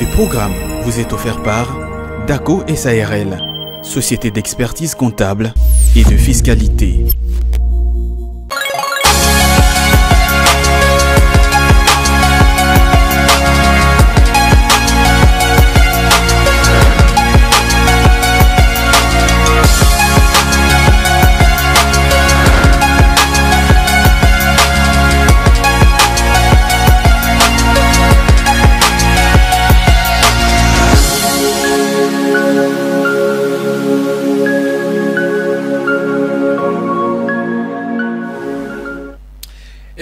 Ce programme vous est offert par DACO SARL, Société d'expertise comptable et de fiscalité.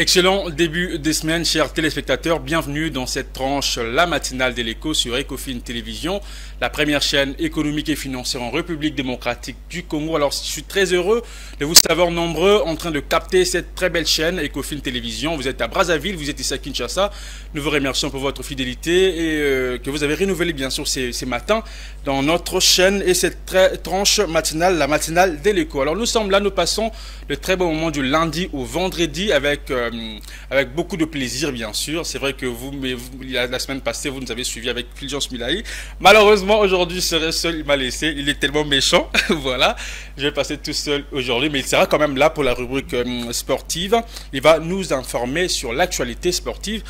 Excellent début de semaine, chers téléspectateurs. Bienvenue dans cette tranche, la matinale de l'écho sur Ecofin Télévision, la première chaîne économique et financière en République démocratique du Congo. Alors, je suis très heureux de vous savoir nombreux en train de capter cette très belle chaîne Ecofin Télévision. Vous êtes à Brazzaville, vous êtes ici à Kinshasa. Nous vous remercions pour votre fidélité et que vous avez renouvelé bien sûr ces matins dans notre chaîne et cette tranche matinale, la matinale de l'écho. Alors, nous sommes là, nous passons le très bon moment du lundi au vendredi avec beaucoup de plaisir, bien sûr. C'est vrai que la semaine passée, vous nous avez suivi avec Fulgence Milahi. Malheureusement, aujourd'hui, je serai seul. Il m'a laissé. Il est tellement méchant. Voilà. Je vais passer tout seul aujourd'hui. Mais il sera quand même là pour la rubrique sportive. Il va nous informer sur l'actualité sportive.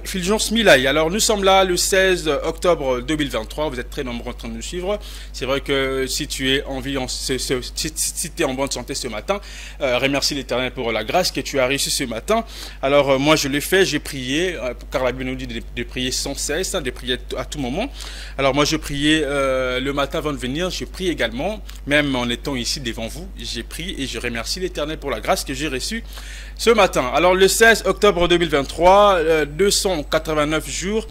Fulgence Milahi. Alors, nous sommes là le 16 octobre 2023. Vous êtes très nombreux en train de nous suivre. C'est vrai que si tu es en vie, si tu es en bonne santé ce matin, remercie l'Éternel pour la grâce que tu as reçue ce matin. Alors moi je l'ai fait, j'ai prié, car la Bible nous dit de prier sans cesse, de prier à tout moment. Alors moi je priais le matin avant de venir, je prie également, même en étant ici devant vous, j'ai prié et je remercie l'Éternel pour la grâce que j'ai reçue ce matin. Alors le 16 octobre 2023, 289 jours,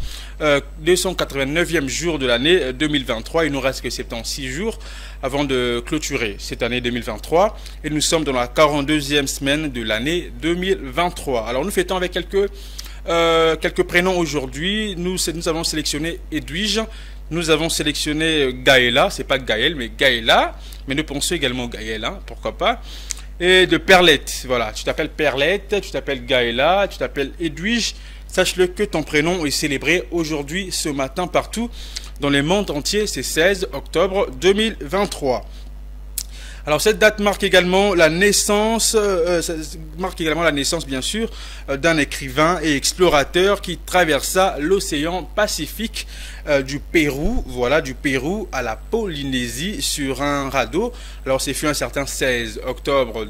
289e jour de l'année 2023, il nous reste que 76 jours avant de clôturer cette année 2023 et nous sommes dans la 42e semaine de l'année 2023. Alors nous fêtons avec quelques prénoms aujourd'hui. Nous avons sélectionné Edwige, nous avons sélectionné Gaëla, c'est pas Gaël mais Gaëla, mais nous pensons également Gaël, hein, pourquoi pas. Et de Perlette, voilà, tu t'appelles Perlette, tu t'appelles Gaëla, tu t'appelles Edwige. Sache-le que ton prénom est célébré aujourd'hui, ce matin, partout dans le monde entier. C'est 16 octobre 2023. Alors cette date marque également la naissance, bien sûr, d'un écrivain et explorateur qui traversa l'océan Pacifique du Pérou, voilà, du Pérou à la Polynésie sur un radeau. Alors c'est fut un certain 16 octobre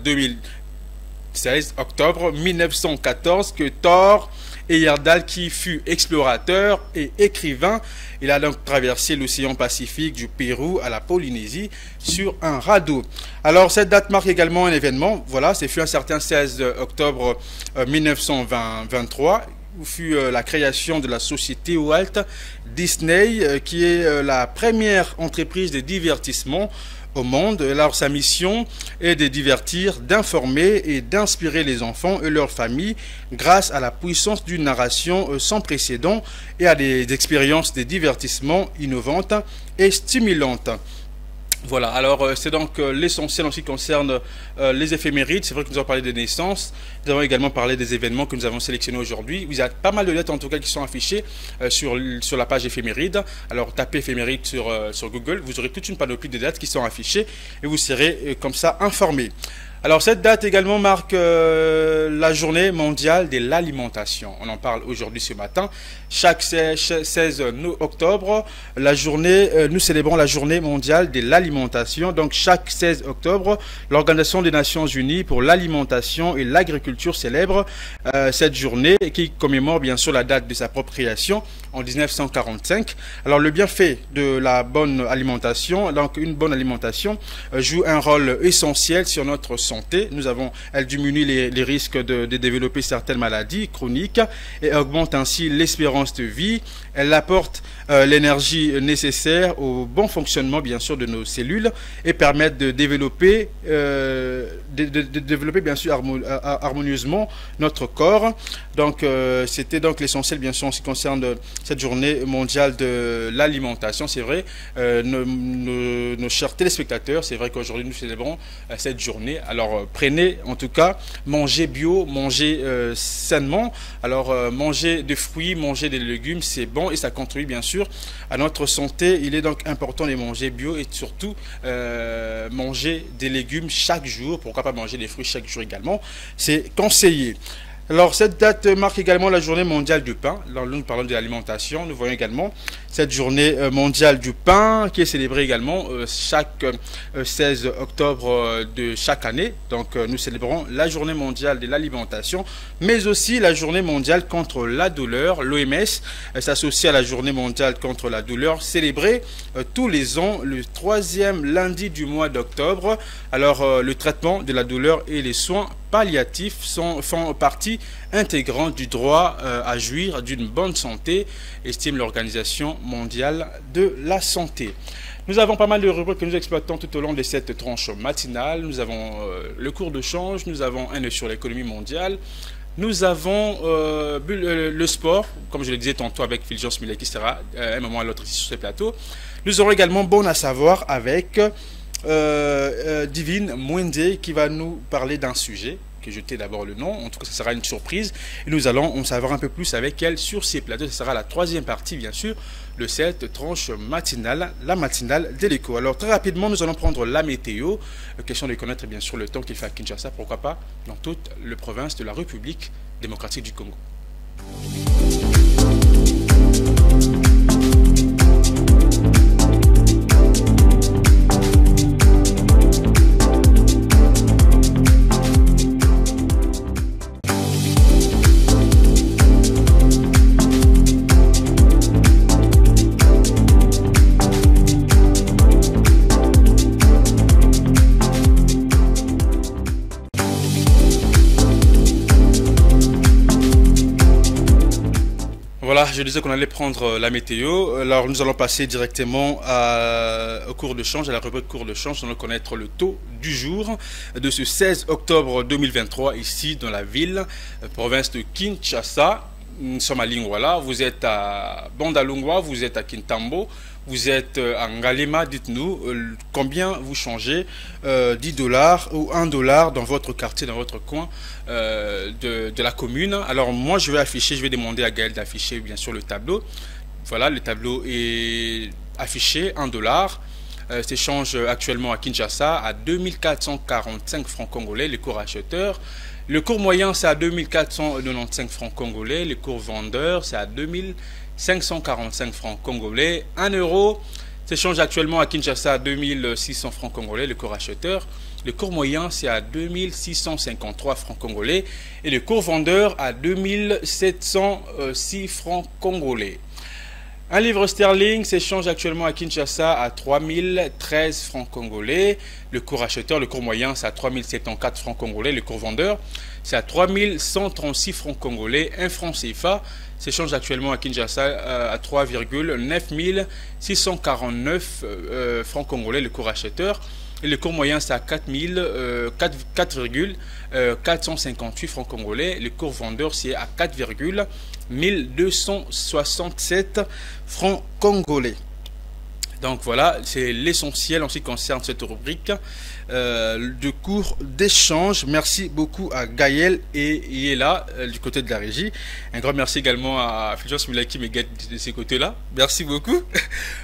1914 que Thor Heyerdahl, qui fut explorateur et écrivain, il a donc traversé l'océan Pacifique du Pérou à la Polynésie sur un radeau. Alors cette date marque également un événement, voilà, c'est fut un certain 16 octobre 1923, où fut la création de la société Walt Disney, qui est la première entreprise de divertissement au monde. Alors sa mission est de divertir, d'informer et d'inspirer les enfants et leurs familles grâce à la puissance d'une narration sans précédent et à des expériences de divertissement innovantes et stimulantes. Voilà, alors c'est donc l'essentiel en ce qui concerne les éphémérides. C'est vrai que nous avons parlé des naissances, nous avons également parlé des événements que nous avons sélectionnés aujourd'hui. Il y a pas mal de lettres en tout cas qui sont affichées sur la page éphéméride. Alors tapez éphéméride sur Google, vous aurez toute une panoplie de dates qui sont affichées et vous serez comme ça informés. Alors cette date également marque la journée mondiale de l'alimentation. On en parle aujourd'hui ce matin. Chaque 16 octobre, nous célébrons la journée mondiale de l'alimentation. Donc chaque 16 octobre, l'Organisation des Nations Unies pour l'alimentation et l'agriculture célèbre cette journée qui commémore bien sûr la date de sa propre création en 1945. Alors le bienfait de la bonne alimentation, donc une bonne alimentation joue un rôle essentiel sur notre santé. Elle diminue les risques de développer certaines maladies chroniques et augmente ainsi l'espérance de vie. Elle apporte l'énergie nécessaire au bon fonctionnement bien sûr de nos cellules et permet de développer, bien sûr harmonieusement notre corps. Donc c'était donc l'essentiel bien sûr en ce qui concerne cette journée mondiale de l'alimentation. C'est vrai, nos chers téléspectateurs, c'est vrai qu'aujourd'hui nous célébrons cette journée. Alors Alors prenez en tout cas, mangez bio, mangez sainement. Alors manger des fruits, manger des légumes, c'est bon et ça contribue bien sûr à notre santé. Il est donc important de manger bio et surtout manger des légumes chaque jour. Pourquoi pas manger des fruits chaque jour également, c'est conseillé. Alors cette date marque également la journée mondiale du pain. Alors, nous parlons de l'alimentation, nous voyons également cette journée mondiale du pain qui est célébrée également chaque 16 octobre de chaque année. Donc nous célébrons la journée mondiale de l'alimentation, mais aussi la journée mondiale contre la douleur. L'OMS s'associe à la journée mondiale contre la douleur, célébrée tous les ans le 3e lundi du mois d'octobre. Alors le traitement de la douleur et les soins palliatifs font partie intégrante du droit à jouir d'une bonne santé, estime l'Organisation mondiale de la santé. Nous avons pas mal de rubriques que nous exploitons tout au long de cette tranche matinale. Nous avons le cours de change, nous avons un œil sur l'économie mondiale, nous avons le sport, comme je le disais tantôt avec Fulgence Millet qui sera un moment à l'autre ici sur ce plateau. Nous aurons également Bon à savoir avec Divine Mwende qui va nous parler d'un sujet que je t'ai d'abord le nom, en tout cas ça sera une surprise et nous allons en savoir un peu plus avec elle sur ces plateaux. Ce sera la troisième partie bien sûr de cette tranche matinale, la matinale de l'écho. Alors très rapidement nous allons prendre la météo, question de connaître bien sûr le temps qu'il fait à Kinshasa, pourquoi pas dans toute la province de la République démocratique du Congo. Voilà, je disais qu'on allait prendre la météo. Alors nous allons passer directement au cours de change, à la rubrique cours de change. Nous allons connaître le taux du jour de ce 16 octobre 2023 ici dans la ville, province de Kinshasa. Nous sommes à Lingwala, vous êtes à Bandalungwa, vous êtes à Kintambo, vous êtes à Ngalema. Dites-nous combien vous changez 10 $ ou 1 $ dans votre quartier, dans votre coin de la commune. Alors moi je vais demander à Gaël d'afficher bien sûr le tableau. Voilà, le tableau est affiché, 1 $. S'échange actuellement à Kinshasa à 2445 francs congolais, les cours acheteurs. Le cours moyen c'est à 2495 francs congolais, le cours vendeur c'est à 2545 francs congolais. 1 euro s'échange actuellement à Kinshasa à 2600 francs congolais, le cours acheteur. Le cours moyen c'est à 2653 francs congolais et le cours vendeur à 2706 francs congolais. Un livre sterling s'échange actuellement à Kinshasa à 3013 francs congolais. Le cours acheteur, le cours moyen, c'est à 3074 francs congolais. Le cours vendeur, c'est à 3136 francs congolais. Un franc CFA s'échange actuellement à Kinshasa à 3,9649 francs congolais. Le cours acheteur. Et le cours moyen, c'est à 4,458 francs congolais. Le cours vendeur, c'est à 4,1267 francs congolais. Donc voilà, c'est l'essentiel en ce qui concerne cette rubrique de cours d'échange. Merci beaucoup à Gaël et Yela du côté de la régie. Un grand merci également à Fulgence Millet qui me guette de ces côtés-là. Merci beaucoup.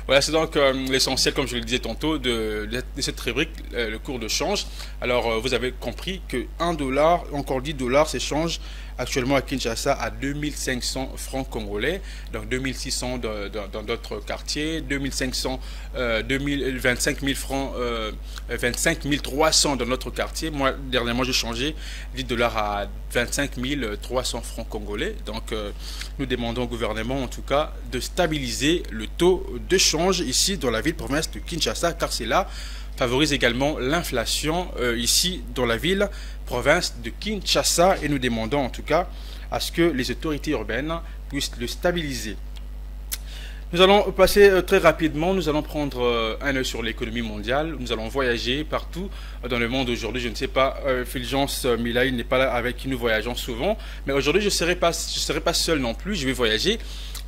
Voilà, c'est donc l'essentiel, comme je le disais tantôt, de cette rubrique, le cours de change. Alors, vous avez compris que 1 $, encore 10 $ s'échange actuellement à Kinshasa à 2500 francs congolais, donc 2600 dans d'autres quartiers, 2500, 25 000 francs, 25 300 dans notre quartier. Moi, dernièrement, j'ai changé 10 $ à 25 300 francs congolais. Donc, nous demandons au gouvernement, en tout cas, de stabiliser le taux de change ici dans la ville-province de Kinshasa, car c'est là favorise également l'inflation ici dans la ville province de Kinshasa et nous demandons en tout cas à ce que les autorités urbaines puissent le stabiliser. Nous allons passer très rapidement, nous allons prendre un œil sur l'économie mondiale, nous allons voyager partout dans le monde aujourd'hui. Je ne sais pas, Fulgence Millet n'est pas là avec qui nous voyageons souvent, mais aujourd'hui je ne serai pas seul non plus, je vais voyager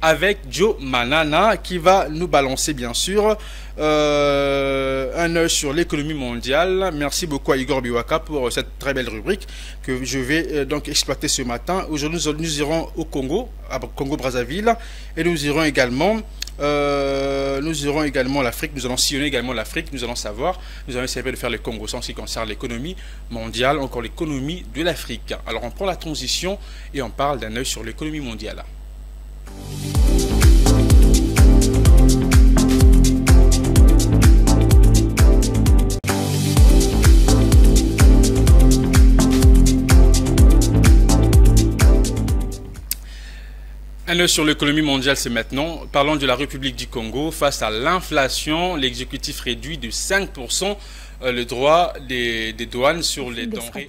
avec Joe Manana qui va nous balancer bien sûr un œil sur l'économie mondiale. Merci beaucoup à Igor Biwaka pour cette très belle rubrique que je vais donc exploiter ce matin. Aujourd'hui nous irons au Congo, à Congo-Brazzaville, et nous irons également l'Afrique. Nous allons sillonner également l'Afrique. Nous allons essayer de faire le Congo en ce qui concerne l'économie mondiale, encore l'économie de l'Afrique. Alors on prend la transition et on parle d'un œil sur l'économie mondiale. Un œil sur l'économie mondiale, c'est maintenant. Parlons de la République du Congo. Face à l'inflation, l'exécutif réduit de 5% le droit des douanes sur les denrées.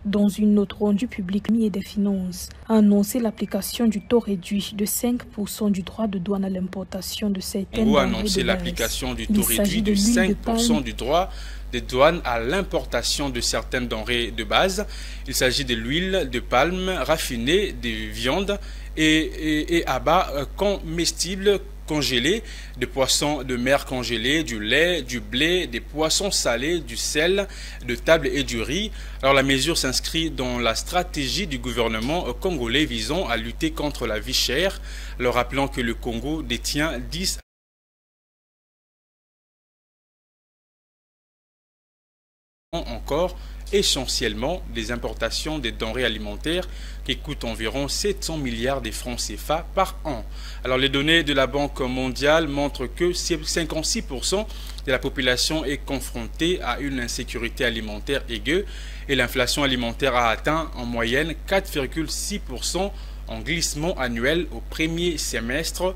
Dans une note rendue publique, et des Finances a annoncé l'application du taux réduit de 5% du droit de douane à l'importation de certaines denrées. A annoncé l'application du taux réduit de 5% du droit des douanes à l'importation de certaines denrées de base. Il s'agit de l'huile de palme raffinée, des viandes et abats comestibles congelés, des poissons de mer congelés, du lait, du blé, des poissons salés, du sel de table et du riz. Alors la mesure s'inscrit dans la stratégie du gouvernement congolais visant à lutter contre la vie chère, leur rappelant que le Congo détient 10 encore essentiellement des importations des denrées alimentaires qui coûtent environ 700 milliards de francs CFA par an. Alors les données de la Banque mondiale montrent que 56% de la population est confrontée à une insécurité alimentaire aiguë et l'inflation alimentaire a atteint en moyenne 4,6% en glissement annuel au premier semestre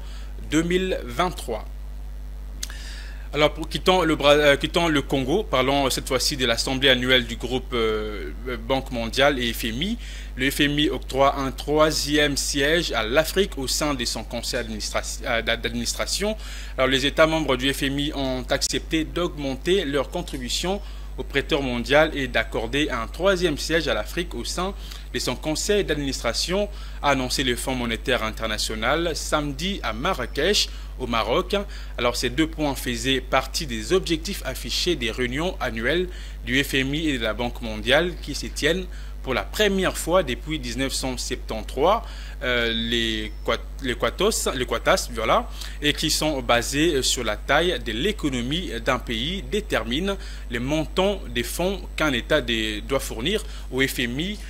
2023. Alors, quittons le Congo, parlons cette fois-ci de l'Assemblée annuelle du groupe Banque mondiale et FMI. Le FMI octroie un 3e siège à l'Afrique au sein de son conseil d'administration. Alors, les États membres du FMI ont accepté d'augmenter leur contribution au prêteur mondial et d'accorder un 3e siège à l'Afrique au sein de son conseil d'administration, a annoncé le Fonds monétaire international samedi à Marrakech, au Maroc. Alors ces deux points faisaient partie des objectifs affichés des réunions annuelles du FMI et de la Banque mondiale qui se tiennent pour la première fois depuis 1973, les Quatas, voilà, et qui sont basés sur la taille de l'économie d'un pays, déterminent les montants des fonds qu'un État doit fournir au FMI,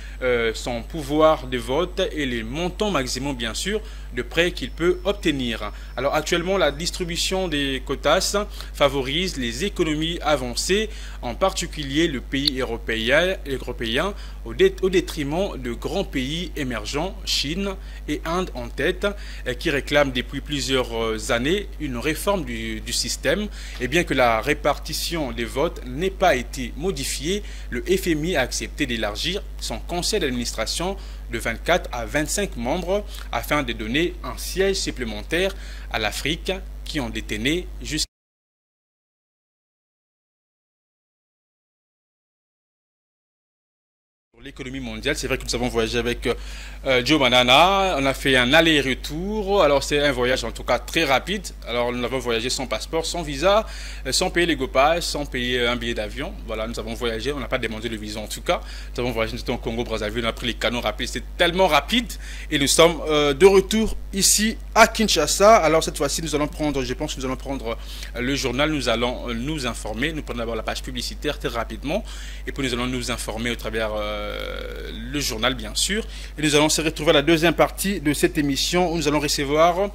son pouvoir de vote et les montants maximaux, bien sûr, de prêts qu'il peut obtenir. Alors actuellement, la distribution des quotas favorise les économies avancées, en particulier le pays européen au détriment de grands pays émergents, Chine et Inde en tête, qui réclament depuis plusieurs années une réforme du système. Et bien que la répartition des votes n'ait pas été modifiée, le FMI a accepté d'élargir son conseil d'administration de 24 à 25 membres afin de donner un siège supplémentaire à l'Afrique qui en détenait jusqu'à l'économie mondiale. C'est vrai que nous avons voyagé avec Joe Manana, on a fait un aller-retour, alors c'est un voyage en tout cas très rapide. Alors nous avons voyagé sans passeport, sans visa, sans payer les gopages, sans payer un billet d'avion. Voilà, nous avons voyagé, on n'a pas demandé le visa en tout cas. Nous avons voyagé au Congo-Brazzaville, on a pris les canaux rapides, c'était tellement rapide et nous sommes de retour ici à Kinshasa. Alors cette fois-ci nous allons prendre, je pense que nous allons prendre le journal, nous allons nous informer, nous prenons d'abord la page publicitaire très rapidement et puis nous allons nous informer au travers le journal bien sûr, et nous allons se retrouver à la deuxième partie de cette émission où nous allons recevoir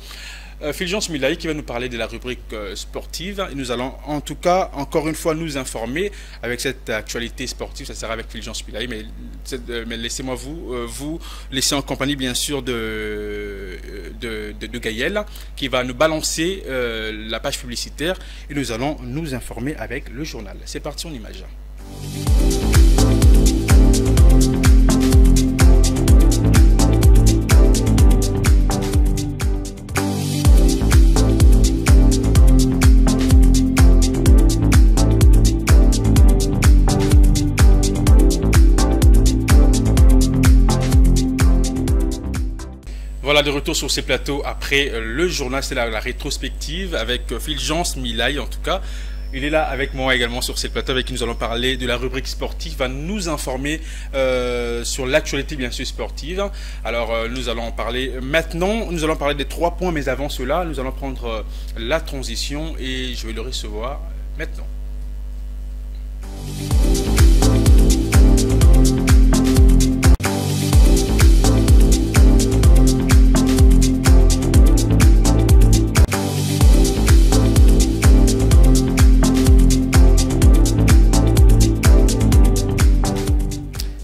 Fulgence Milaï qui va nous parler de la rubrique sportive, et nous allons en tout cas encore une fois nous informer avec cette actualité sportive. Ça sera avec Fulgence Milaï, mais laissez-moi vous laisser en compagnie bien sûr de Gaël qui va nous balancer la page publicitaire et nous allons nous informer avec le journal. C'est parti, en image. voilà, de retour sur ces plateaux après le journal, c'est la rétrospective avec Fulgence Milaye en tout cas. Il est là avec moi également sur ces plateaux avec qui nous allons parler de la rubrique sportive, va nous informer sur l'actualité bien sûr sportive. Alors nous allons parler maintenant, nous allons parler des 3 points, mais avant cela, nous allons prendre la transition et je vais le recevoir maintenant.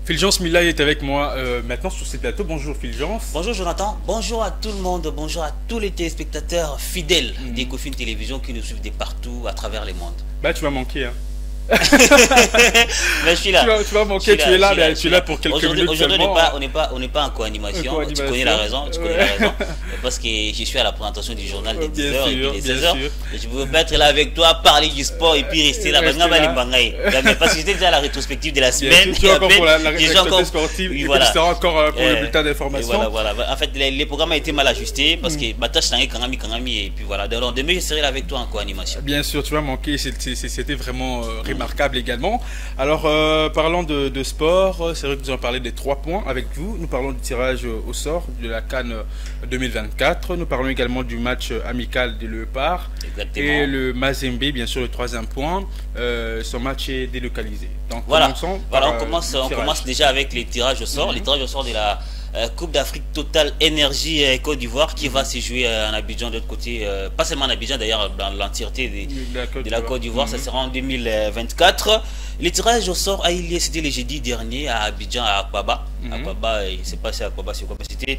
Fulgence Milaye est avec moi maintenant sur ces plateaux. Bonjour Fulgence. Bonjour Jonathan, bonjour à tout le monde, bonjour à tous les téléspectateurs fidèles d'Ecofin Télévision qui nous suivent de partout à travers le monde. Bah tu vas manquer hein. Mais je suis là. Tu vas manquer, tu es là, mais tu es là pour quelques minutes aujourd'hui, seulement. on n'est pas en co-animation. Tu connais la raison, parce que je suis à la présentation du journal des 10h et puis des 16h. Je ne peux pas être là avec toi, parler du sport et puis rester là. Parce que j'étais déjà à la rétrospective de la semaine. Tu es encore pour la rétrospective sportive et tu seras encore pour le bulletin d'information. Voilà. En fait, les programmes ont été mal ajustés parce que ma tâche c'est Kangami et puis voilà. Donc demain, je serai là avec toi en co-animation. Bien sûr, tu vas manquer. C'était vraiment remarquable également. Alors parlant de sport, c'est vrai que nous allons parler des 3 points avec vous. Nous parlons du tirage au sort de la CAN 2024. Nous parlons également du match amical des Léopards. Exactement. Et le Mazembe, bien sûr, le 3e point. Son match est délocalisé. Donc voilà, on commence déjà avec les tirages au sort. Les tirages au sort de la Coupe d'Afrique Total Énergie Côte d'Ivoire qui va se jouer en Abidjan de l'autre côté, pas seulement en Abidjan d'ailleurs, dans l'entièreté de la Côte d'Ivoire. Ça sera en 2024. Les tirages au sort a eu lieu, c'était le jeudi dernier à Abidjan, à Akwaba. Akwaba, je ne sais pas si Akwaba c'est quoi, mais c'était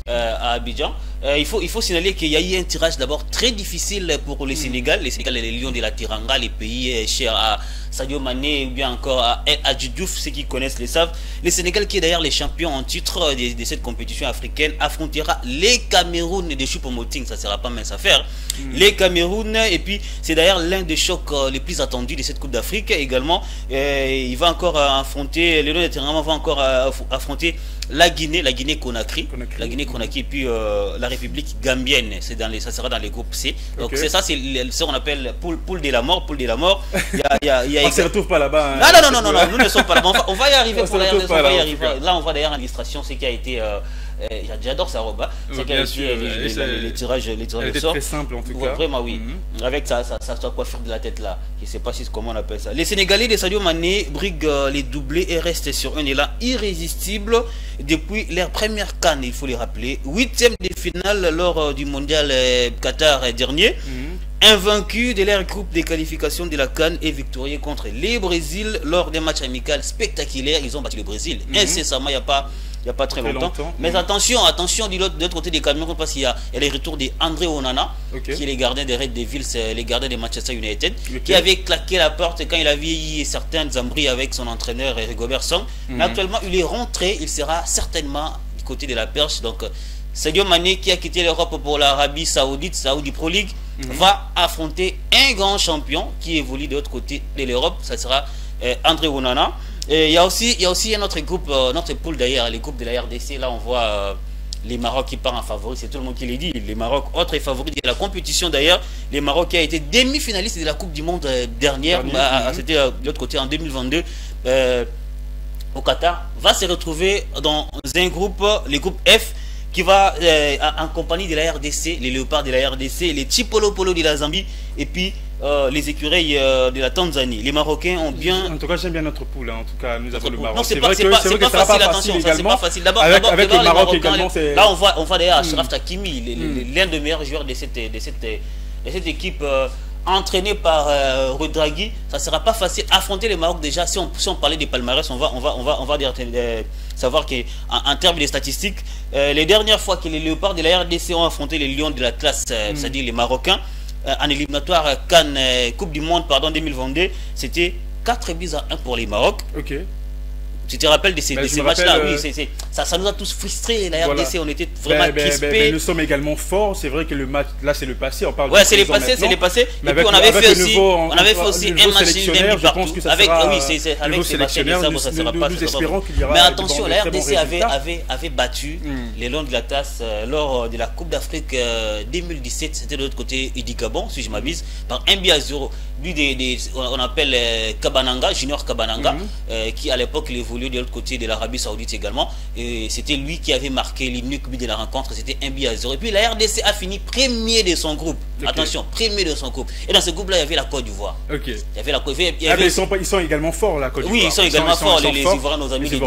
à Abidjan. Il faut signaler qu'il y a eu un tirage d'abord très difficile pour le Sénégal. Les Sénégal et les Lions de la Teranga, les pays chers à Sadio Mané ou bien encore à Hadji Diouf, ceux qui connaissent le savent. Le Sénégal, qui est d'ailleurs les champions en titre de cette compétition africaine, affrontera les Cameroun de Choupo-Moting. Ça ne sera pas mince affaire. Les Cameroun, et puis c'est d'ailleurs l'un des chocs les plus attendus de cette Coupe d'Afrique également. Il va encore affronter, les Lions de Teranga va encore affronter la Guinée-Conakry, et puis la République gambienne. Ça sera dans les groupes C. Donc c'est ça, c'est ce qu'on appelle poule de la mort. On ne se retrouve pas là-bas. Non, nous ne sommes pas là-bas. On va y arriver pour la RDC. Là, on voit d'ailleurs en illustration ce qui a été. J'adore sa robe. C'est qui a été les tirages au sort. Très simple en tout cas. Vraiment, oui. Avec sa coiffure de la tête là. Je ne sais pas comment on appelle ça. Les Sénégalais de Sadio Mané briguent les doublés et restent sur un élan irrésistible depuis leur première CAN, il faut les rappeler. 8e de finale lors du mondial Qatar dernier. Invaincus de leur groupe de qualification de la CAN et victorieux contre les Brésil lors des matchs amicaux spectaculaires. Ils ont battu le Brésil incessamment, il n'y a pas très longtemps. Mais attention de l'autre côté des Cameroun, parce qu'il y a les retours d'André Onana, qui est le gardien des Red Devils, les gardiens de Manchester United, qui avait claqué la porte quand il avait eu certains embrouilles avec son entraîneur Rigobert Song. Mais actuellement, il est rentré, il sera certainement du côté de la perche. Donc, Sadio Mané, qui a quitté l'Europe pour l'Arabie Saoudite, Saudi Pro League, va affronter un grand champion qui évolue de l'autre côté de l'Europe. Ça sera André Onana. Il y a aussi un autre groupe, notre poule d'ailleurs, les groupes de la RDC. Là, on voit les Maroc qui part en favori, c'est tout le monde qui l'a dit. Les Maroc, autre favori de la compétition d'ailleurs. Les Maroc qui a été demi-finaliste de la Coupe du Monde dernière, c'était de l'autre côté en 2022 au Qatar, va se retrouver dans un groupe, le groupe F, qui va en compagnie de la RDC, les Léopards de la RDC, les Chipolo de la Zambie et puis les écureuils de la Tanzanie. Les Marocains ont bien... En tout cas, j'aime bien notre poule. En tout cas, nous avons le Maroc. Non, c'est pas facile, attention. C'est pas facile. D'abord, avec le Maroc également. Là, on voit d'ailleurs Achraf Hakimi, l'un des meilleurs joueurs de cette équipe entraînée par Redragui. Ça ne sera pas facile. Affronter le Maroc déjà, si on parlait des palmarès, on va savoir qu'en termes de statistiques, les dernières fois que les Léopards de la RDC ont affronté les Lions de la classe, c'est-à-dire les Marocains, en éliminatoire CAN Coupe du Monde 2022, c'était 4 buts à 1 pour les Maroc. Tu te rappelles de ces matchs-là? Oui, ça nous a tous frustrés. La RDC, on était vraiment crispés. Nous sommes également forts. C'est vrai que le match, là, c'est le passé. On parle c'est le passé, c'est le passé. Et puis on avait fait aussi un match d'un but partout. Avec Sébastien Desabre, ça sera pas. Mais attention, la RDC avait battu les Lions de l'Atlas lors de la Coupe d'Afrique 2017. C'était de l'autre côté du Gabon, si je m'abuse, par 1-0. Lui, on appelle Kabananga, Junior Kabananga, qui à l'époque il évoluait de l'autre côté de l'Arabie Saoudite également. Et c'était lui qui avait marqué l'unique but de la rencontre, c'était 1-0. Et puis la RDC a fini premier de son groupe. Attention, premier de son groupe. Et dans ce groupe-là, il y avait la Côte d'Ivoire. Il y avait la Côte d'Ivoire. Ils sont également forts, la Côte d'Ivoire. Oui, ils sont également forts, les Ivoiriens, nos amis de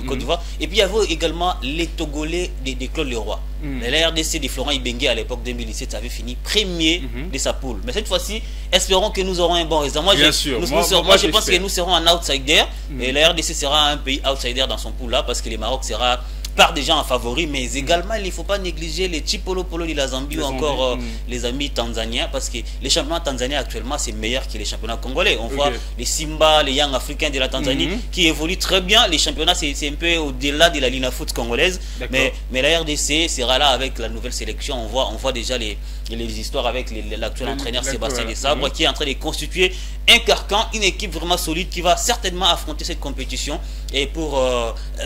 Côte d'Ivoire. Et puis il y avait également les Togolais de Claude Leroy. La RDC de Florent Ibenge à l'époque 2017 avait fini premier de sa poule. Mais cette fois-ci, espérons que nous aurons un bon résultat. Moi, je pense que nous serons un outsider. Et la RDC sera un pays outsider dans son pool là, parce que le Maroc sera part déjà en favori, mais également il ne faut pas négliger les Chipolo Polo de la Zambie ou encore les amis tanzaniens, parce que les championnats tanzaniens actuellement c'est meilleur que les championnats congolais. On voit les Simba, les Young Africains de la Tanzanie qui évoluent très bien. Les championnats c'est un peu au-delà de la Lina Foot congolaise, mais la RDC sera là avec la nouvelle sélection. On voit déjà les histoires avec l'actuel entraîneur Sébastien Desabre qui est en train de constituer un carcan, une équipe vraiment solide qui va certainement affronter cette compétition et pour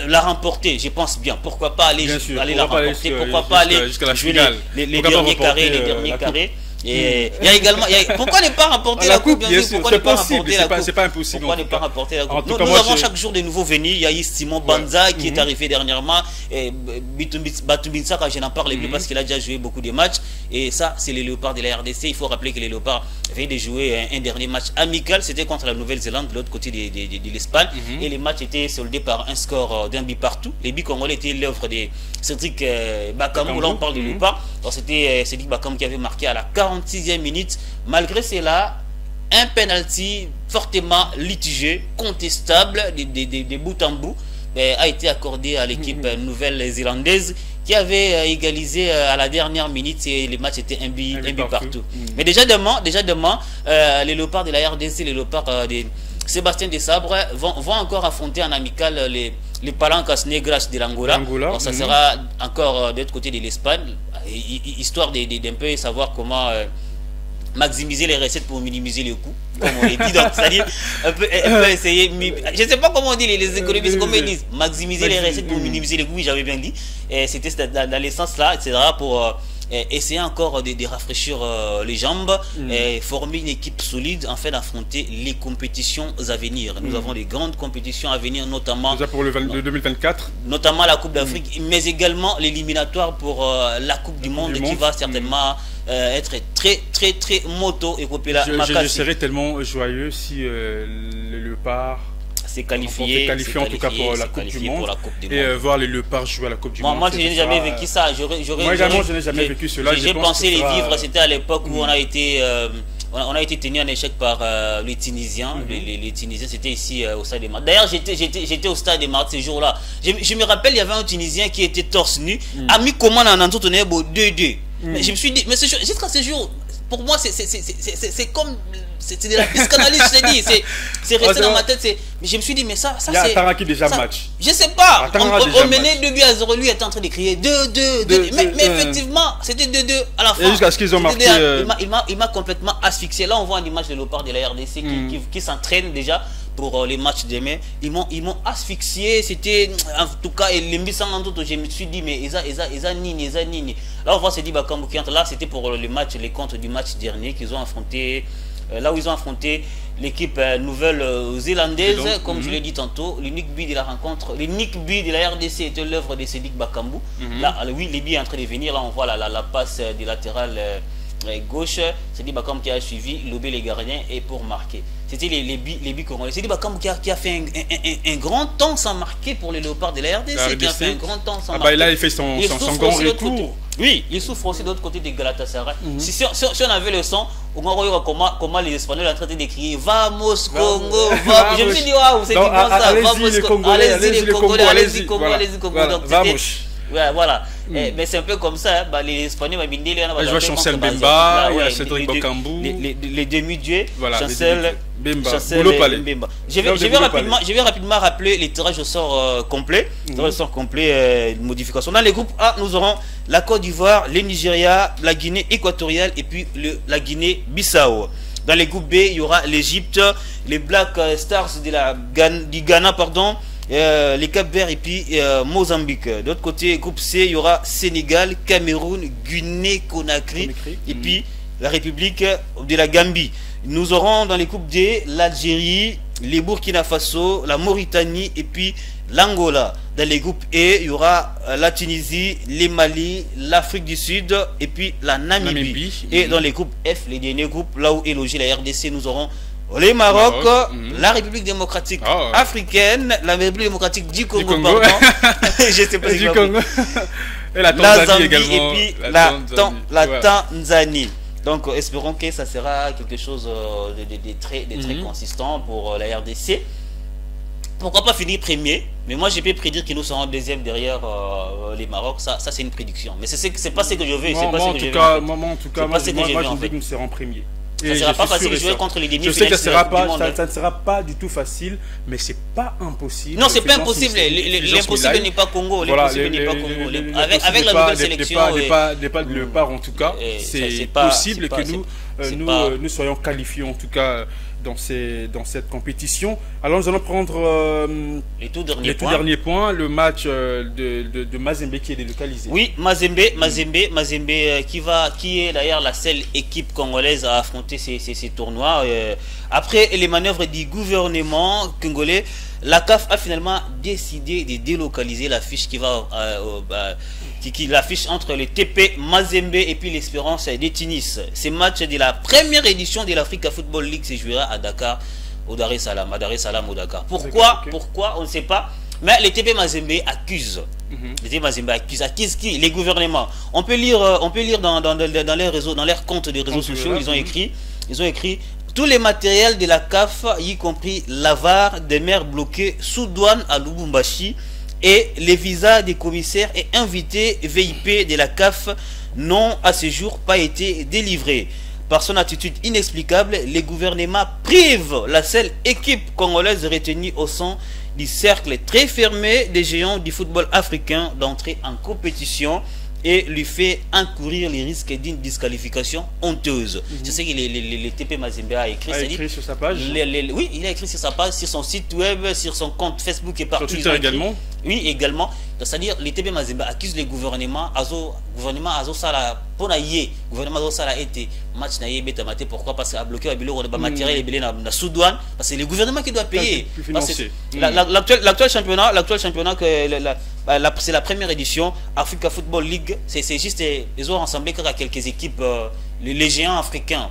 la remporter, je pense bien. Pourquoi pas aller la remporter, pourquoi pas aller jouer les derniers carrés. Et il y a également, pourquoi ne pas remporter la coupe, bien sûr, pourquoi ne pas remporter la coupe, c'est pas impossible. Pourquoi ne pas remporter la coupe? Nous avons chaque jour de nouveaux venus. Il y a eu Simon Banza qui est arrivé dernièrement, Batubinsaka, je n'en parle plus parce qu'il a déjà joué beaucoup de matchs. Et ça, c'est les Léopards de la RDC. Il faut rappeler que les Léopards venaient de jouer un dernier match amical, c'était contre la Nouvelle-Zélande de l'autre côté de l'Espagne. Et les matchs étaient soldés par un score d'un but partout. Les buts congolais étaient l'œuvre de Cédric Bakambu. Là, on parle de Léopards. C'était Cédric Bakambu qui avait marqué à la 46e minute. Malgré cela, un penalty fortement litigé, contestable, de bout en bout, a été accordé à l'équipe nouvelle-zélandaise qui avait égalisé à la dernière minute et les matchs étaient un but partout. Mais déjà demain, les Léopards de la RDC, les Léopards de Sébastien Desabre vont encore affronter en amical les Palancas Negras de l'Angola. Ça sera encore de l'autre côté de l'Espagne, histoire d'un peu savoir comment maximiser les recettes pour minimiser les coûts, comme on les dit. Donc, c'est-à-dire, un peu essayer, je ne sais pas comment on dit, les économistes, comment ils disent, maximiser les recettes pour minimiser les coûts, oui, j'avais bien dit. C'était dans le sens là, etc. pour essayer encore de rafraîchir les jambes, et former une équipe solide afin d'affronter les compétitions à venir. Nous avons des grandes compétitions à venir, notamment déjà pour le 2024, notamment la Coupe d'Afrique, mais également l'éliminatoire pour la Coupe du Monde qui va certainement être très moto et populaire. Je serais tellement joyeux si le Léopard s'est qualifié en tout cas pour la Coupe du Monde et voir les Léopards jouer à la Coupe du Monde. Moi je n'ai jamais vécu ça. Moi également je n'ai jamais vécu cela. J'ai pensé les vivre, c'était à l'époque où on a été tenu en échec par les Tunisiens. Les Tunisiens, c'était ici au Stade des Martyrs. D'ailleurs, j'étais au Stade des Martyrs ce jour-là. Je me rappelle, il y avait un Tunisien qui était torse nu, a mis comment on entend tourner 2-2. Mais je me suis dit, mais jusqu'à ce jour, pour moi, c'est comme, c'est de la psychanalyse, je t'ai dit, c'est resté dans ma tête. Mais je me suis dit, mais ça il y a Taraki déjà match. Je sais pas, on menait 2-0, lui était en train de crier 2-2. Mais effectivement, c'était 2-2 à la fin. Et jusqu'à ce qu'ils ont marqué. Il m'a complètement asphyxié. Là, on voit une image de Léopard de la RDC qui s'entraîne déjà pour les matchs demain. Ils m'ont asphyxié. C'était en tout cas les je me suis dit mais ils nini. Là on voit Cédric Bakambu qui entre là, c'était pour le match, les comptes du match dernier qu'ils ont affronté, là où ils ont affronté l'équipe nouvelle-zélandaise, comme je l'ai dit tantôt. L'unique but de la rencontre, l'unique but de la RDC était l'œuvre de Cédric Bakambu. Là oui, les buts est en train de venir. Là on voit la passe du latéral gauche, Cédric Bakambu qui a suivi, lobé les gardiens et pour marquer. C'était les buts congolais. Cédric Bakambu qui a fait un grand temps sans marquer pour les Léopards de la RDC, qui a fait un grand temps sans marquer. Là il fait son grand retour. Oui, il souffre aussi de l'autre côté de Galatasaray. Si on avait le son, on aurait comment les Espagnols sont en train de crier Vamos Congo, vamos. Je me suis dit waouh, c'est bon ça. Allez-y les Congolais, allez-y Congo. Voilà. Mais c'est un peu comme ça, les Espagnols, je vois Chancel Bemba, il y a Cédric Bakambu, les demi-dieux, Chancel Bemba. Chassel et Bemba. Je vais rapidement rappeler les tirages au sort complets. Tirage au sort complet, modification. Dans les groupes A, nous aurons la Côte d'Ivoire, le Nigeria, la Guinée équatoriale et puis la Guinée-Bissau. Dans les groupes B, il y aura l'Égypte, les Black Stars du Ghana, pardon, les Cap-Vert et puis Mozambique. De l'autre côté, groupe C, il y aura Sénégal, Cameroun, Guinée-Conakry et puis la République de la Gambie. Nous aurons dans les groupes D l'Algérie, les Burkina Faso, la Mauritanie et puis l'Angola. Dans les groupes E, il y aura la Tunisie, les Mali, l'Afrique du Sud et puis la Namibie. Et dans les groupes F, les derniers groupes, là où est logé la RDC, nous aurons le Maroc, la République démocratique africaine, la République démocratique du Congo, pardon. Je sais pas si du Congo. Et la Tanzanie également. Et puis la Tanzanie. Donc espérons que ça sera quelque chose de très consistant pour la RDC. Pourquoi pas finir premier? Mais moi je peux prédire que nous serons deuxième derrière les Maroc. Ça c'est une prédiction. Mais c'est pas ce que je veux. Moi en tout cas, je dis que nous serons premiers. Ça ne sera pas facile de jouer contre les demi-finalistes. Je sais que ça ne sera pas du tout facile, mais c'est pas impossible. Non, c'est pas impossible. L'impossible n'est pas Congo. L'impossible n'est pas Congo. Avec la nouvelle sélection. N'est pas de le part en tout cas. C'est possible que nous soyons qualifiés en tout cas dans cette compétition. Alors nous allons prendre les tout derniers points. Le match de Mazembe qui est délocalisé. Oui, Mazembe qui est d'ailleurs la seule équipe congolaise à affronter ces tournois. Après les manœuvres du gouvernement congolais, la CAF a finalement décidé de délocaliser l'affiche l'affiche entre le TP Mazembe et puis l'Espérance de Tunis. Ce match de la première édition de l'Africa Football League se jouera à Dakar, au Dar es Salaam, au Dakar. Pourquoi on ne sait pas. Mais le TP Mazembe accuse. Le TP Mazembe accuse qui? Les gouvernements. On peut lire dans leurs réseaux, dans leurs comptes de réseaux sociaux, ils ont écrit tous les matériels de la CAF, y compris l'AVAR, des maires bloqués sous douane à Lubumbashi, et les visas des commissaires et invités VIP de la CAF n'ont à ce jour pas été délivrés. Par son attitude inexplicable, les gouvernements privent la seule équipe congolaise retenue au sein du cercle très fermé des géants du football africain d'entrer en compétition et lui fait encourir les risques d'une disqualification honteuse. C'est ce que le TP Mazembe a écrit. Sur sa page. Oui, il a écrit sur sa page, sur son site web, sur son compte Facebook et partout. Sur Twitter également. Oui, également. C'est-à-dire, le TP Mazembe accuse le gouvernement Azo Sala pour naïe. Gouvernement Azo Sala été match naïe betamate. Pourquoi? Parce qu'il a bloqué le matériel et belé na sous-douane. Parce que c'est le gouvernement qui doit payer. L'actuel championnat c'est la première édition Africa Football League. C'est juste ils ont rassemblé quelques équipes, les géants africains.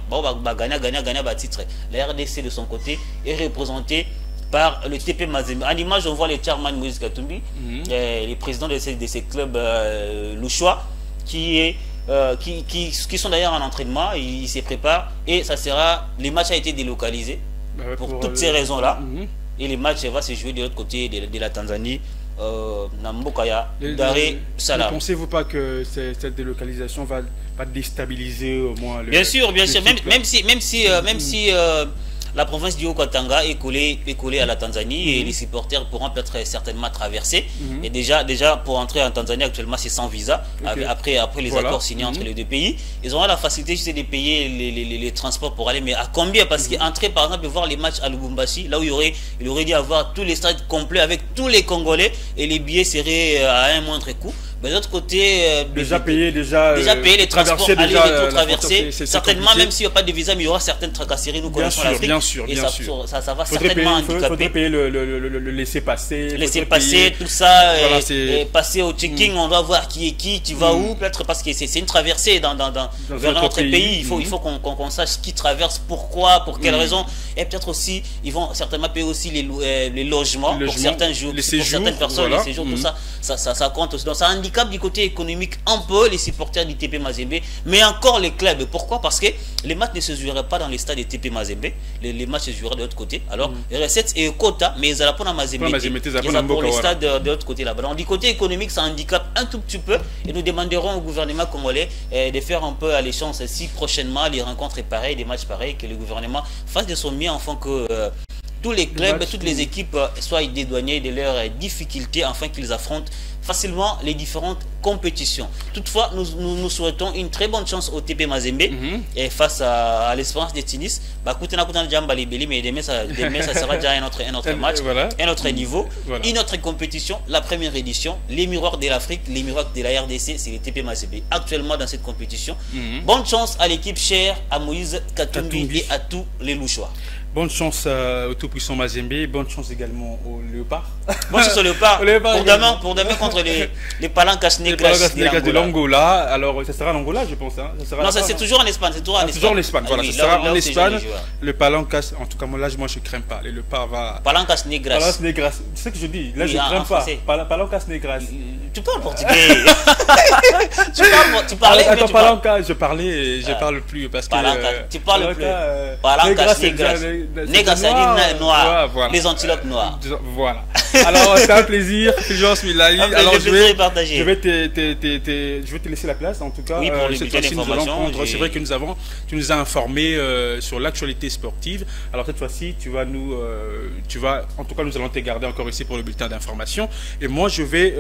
Gagna titre. La RDC de son côté est représentée par le TP Mazembe. En image, on voit le chairman Moïse Katumbi, les présidents de ces clubs louchois qui sont d'ailleurs en entraînement. Ils se préparent et ça sera. Les matchs a été délocalisé pour toutes ces raisons-là. Et les matchs va se jouer de l'autre côté de la Tanzanie. Nambokaya, Dar es Salaam. Ne pensez-vous pas que cette délocalisation va déstabiliser au moins Bien sûr, même si la province du Haut-Katanga est collée à la Tanzanie et les supporters pourront peut-être certainement traverser. Et déjà pour entrer en Tanzanie actuellement c'est sans visa. Après les accords signés entre les deux pays, ils auront la facilité juste de payer les transports pour aller. Mais à combien? Parce qu'entrer par exemple voir les matchs à Lubumbashi, là où il aurait dû avoir tous les stades complets avec tous les Congolais et les billets seraient à un moindre coût. Mais de l'autre côté, déjà payer les transports, aller retour traverser. Certainement, même s'il n'y a pas de visa, mais il y aura certaines tracasseries. Nous connaissons l'Afrique. Bien sûr. Ça va certainement handicaper. Il faudrait payer le laisser-passer. Laisser-passer, tout ça. Et passer au checking, on doit voir qui est qui, tu vas où. Peut-être parce que c'est une traversée vers notre pays. Il faut qu'on sache qui traverse, pourquoi, pour quelles raisons. Et peut-être aussi, ils vont certainement payer aussi les logements pour certains jours, pour certaines personnes, les séjours, tout ça. Ça compte aussi. Donc ça indique handicap du côté économique un peu les supporters du TP Mazembe, mais encore les clubs. Pourquoi? Parce que les matchs ne se joueraient pas dans les stades du TP Mazembe, les matchs se joueraient de l'autre côté. Alors, recettes et quota, mais ils allaient pas dans Mazembe, ils pour les stades de l'autre côté là-bas. Donc, du côté économique, ça handicape un tout petit peu, et nous demanderons au gouvernement congolais de faire un peu allégeance si prochainement les rencontres pareilles, des matchs pareils, que le gouvernement fasse de son mieux afin que tous les clubs, toutes les équipes soient dédouanés de leurs difficultés afin qu'ils affrontent facilement les différentes compétitions. Toutefois, nous souhaitons une très bonne chance au TP Mazembe et face à l'Espérance de Tunis. Mais demain, ça sera déjà un autre match, un autre niveau, une autre compétition, la première édition, les miroirs de l'Afrique, les miroirs de la RDC, c'est le TP Mazembe actuellement dans cette compétition. Bonne chance à l'équipe chère, à Moïse Katumbi et à tous les Louchois. Bonne chance au tout-puissant Mazembe, bonne chance également au Léopard. Bonne chance au Léopard. Pour demain contre les Palancas Negras de l'Angola. Alors, ça sera l'Angola, je pense. Hein. Non, c'est toujours en Espagne. C'est toujours en Espagne. Voilà, ça sera en Espagne. Le Palancas, en tout cas, moi, je ne crains pas. Le Léopard va. Palancas Negras. Palancas Negras. C'est ce que je dis. Là, je ne crains pas. Palancas Negras. Tu parles portugais. Tu parlais. Attends, Palancas, je parle plus parce que. Tu parles plus. Palancas Negras. Negras, ça dit noir. Les antilopes noires. Voilà. Alors, c'est un plaisir, Fulgence Milaï. Alors, je vais te laisser la place, en tout cas. Oui, pour les bulletins d'information. C'est vrai que tu nous as informé sur l'actualité sportive. Alors, cette fois-ci, en tout cas, nous allons te garder encore ici pour le bulletin d'information. Et moi, je vais